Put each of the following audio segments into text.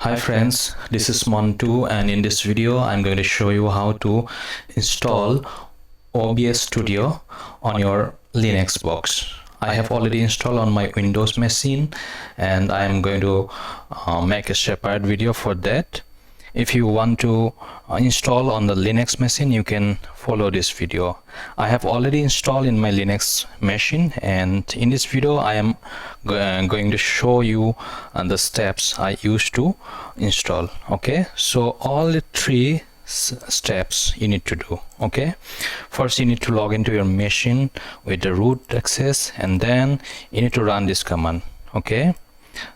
Hi friends, this is UBUNTU, and in this video I'm going to show you how to install obs-studio on your Linux box. I have already installed on my Windows machine and I am going to make a separate video for that. If you want to install on the Linux machine, you can follow this video. I have already installed in my Linux machine, and in this video I am going to show you the steps I used to install. Okay, so all the three steps you need to do. Okay, first you need to log into your machine with the root access, and then you need to run this command. Okay,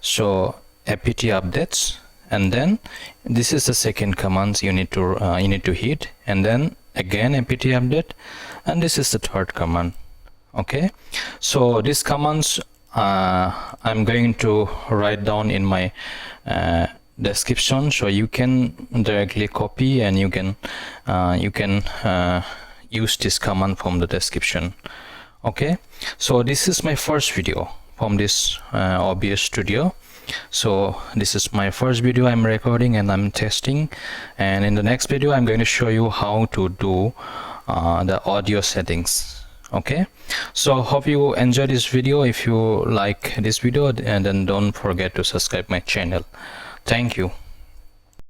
so apt-updates, and then this is the second command you need to hit, and then again apt-update, and this is the third command. Okay, so these commands I'm going to write down in my description, so you can directly copy and you can use this command from the description. Okay, so this is my first video from this obs-studio. So this is my first video I'm recording and I'm testing, and in the next video I'm going to show you how to do the audio settings. Okay, so hope you enjoy this video. If you like this video, and then don't forget to subscribe my channel. Thank you.